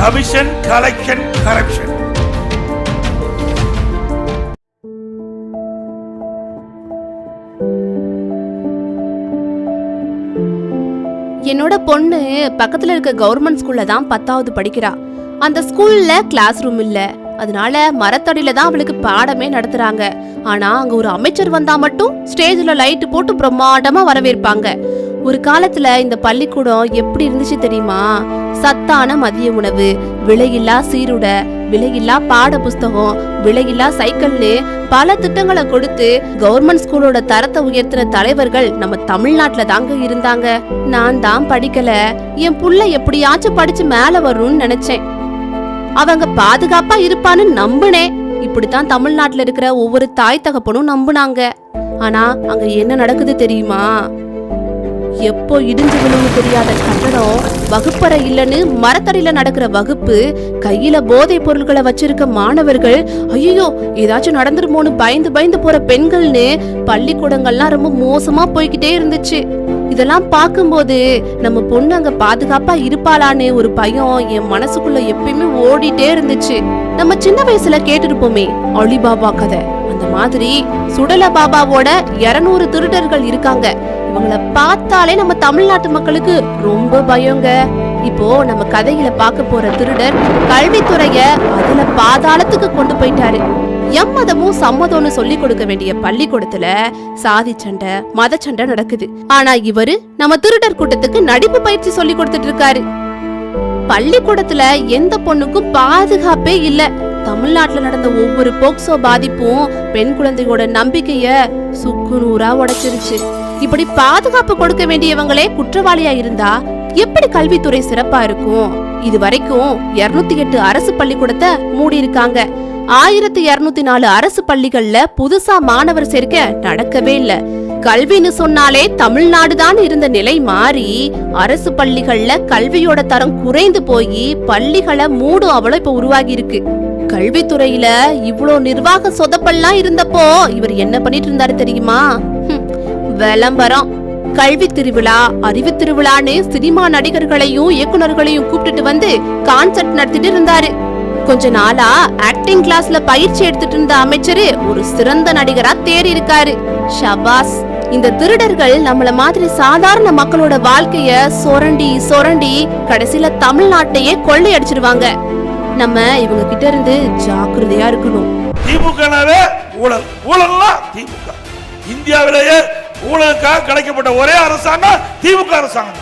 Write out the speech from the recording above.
Commission, collection, corruption. என்னோட பொண்ணு பக்கத்துல இருக்க கவர்மெண்ட் ஸ்கூல்ல தான் 10வது படிக்கிறா. அந்த ஸ்கூல்ல கிளாஸ் ரூம் இல்ல, அதனால மரத்தடியில தான் அவளுக்கு பாடமே நடத்துறாங்க. ஆனா அங்க ஒரு அமைச்சர் வந்தா மட்டும் ஸ்டேஜ்ல லைட் போட்டு பிரம்மாண்டமா வரவேற்பாங்க. ஒரு காலத்துல இந்த பள்ளிக்கூடம் எப்படி இருந்துச்சு தெரியுமா? சத்தான மதிய உணவு, விலையில்லா சீருடை, விலையில்லா பாட புஸ்தகம், விலையில்லா சைக்கிள்னு பல திட்டங்களை கொடுத்து கவர்மெண்ட் ஸ்கூலோட தரத்தை உயர்த்தின தலைவர்கள் நம்ம தமிழ்நாட்டுல தாங்க இருந்தாங்க. நான் தான் படிக்கல, என் புள்ள எப்படியாச்சும் படிச்சு மேல வரும்னு நினைச்சேன். அவங்க பாதுகாப்பா இருப்பான்னு நம்புனேன். இப்படித்தான் தமிழ்நாட்டுல இருக்கிற ஒவ்வொரு தாய் தகப்பனும் நம்புனாங்க. ஆனா அங்க என்ன நடக்குது தெரியுமா? எப்போ இடிஞ்சு விழுந்து தெரியாத கட்டடம், வகுப்பறை இல்லன்னு மரத்தடியில நடக்கிற வகுப்பு, கையில போதை பொருட்களை வச்சிருக்க மாணவர்கள், ஐயோ ஏதாச்சும் நடந்துருமோன்னு பயந்து பயந்து போற பெண்கள்னு பள்ளிக்கூடங்கள்லாம் ரொம்ப மோசமா போய்கிட்டே இருந்துச்சு. இதெல்லாம் பார்க்கும்போது நம்ம பொண்ணு அங்க பாதுகாப்பா இருப்பாளான்னு ஒரு பயம் என் மனசுக்குள்ள எப்பயுமே ஓடிட்டே இருந்துச்சு. நம்ம சின்ன வயசுல கேட்டிருப்போமே அலிபாபா கதை, அந்த மாதிரி சுடல பாபாவோட 200 திருடர்கள் இருக்காங்க. இவங்கள பார்த்தாலே நம்ம தமிழ்நாட்டு மக்களுக்கு ரொம்ப பயங்க. இப்போ நம்ம கதையில பார்க்க போற திருடர் கல்வித்துறைய அதுல பாதாளத்துக்கு கொண்டு போயிட்டாரு. எம்மதமும் சம்மதம்னு சொல்லி கொடுக்க வேண்டிய பள்ளிக்கூடத்துல சாதி சண்டை, மத சண்டை நடக்குது. ஆனா இவரு நம்ம திருடர் கூட்டத்துக்கு நடிப்பு பயிற்சி சொல்லி கொடுத்துட்டு இருக்காரு. பள்ளிக்கூடத்துல எந்த பொண்ணுக்கும் பாதுகாப்பே இல்ல. தமிழ்நாட்டுல நடந்த ஒவ்வொரு போக்சோ பாதிப்பும் பெண் குழந்தையோட நம்பிக்கைய சுக்குநூறா உடைச்சிருச்சு. இப்படி பாதுகாப்பு கொடுக்க வேண்டியவங்களே குற்றவாளியா இருந்தா எப்படி கல்வித்துறை சிறப்பா இருக்கும்? இது வரைக்கும் 208 அரசு பள்ளிக்கூடத்தை மூடி இருக்காங்க. 1204 அரசு பள்ளிகள்ல புதுசா மாணவர் சேர்க்க நடக்கவே இல்ல. கல்வின்னு சொன்னாலே தமிழ்நாடு தான் இருந்த நிலை மாறி அரசு பள்ளிகள்ல கல்வியோட தரம் குறைந்து போய் பள்ளிகளை மூடும் அவளோ இப்ப உருவாகி இருக்கு. கல்வித்துறையில இவ்வளோ நிர்வாக சொதப்பெல்லாம் இருந்தப்போ இவர் என்ன பண்ணிட்டு இருந்தாரு தெரியுமா? விளம்பரம், கல்வி திருவிழா, அறிவு திருவிழான்னு சினிமா நடிகர்களையும் இயக்குநர்களையும் கூப்பிட்டுட்டு வந்து கான்சர்ட் நடத்திட்டு இருந்தாரு. கொஞ்ச நாளா ஆக்டிங் கிளாஸ்ல பயிற்சி எடுத்துட்டு இருந்த அமைச்சரு ஒரு சிறந்த நடிகரா தேறி இருக்காரு. ஷபாஸ். இந்த திருடர்கள் நம்மள மாதிரி சாதாரண மக்களோட வாழ்க்கைய சொரண்டி சொரண்டி கடைசியில தமிழ்நாட்டையே கொள்ளையடிச்சிருவாங்க. நம்ம இவங்க கிட்ட இருந்து ஜாக்கிரதையா இருக்கணும். திமுகவே ஊழல், ஊழல்லாம் திமுக. இந்தியாவிலேயே ஊழலுக்காக கிடைக்கப்பட்ட ஒரே அரசாங்கம் திமுக அரசாங்கம்.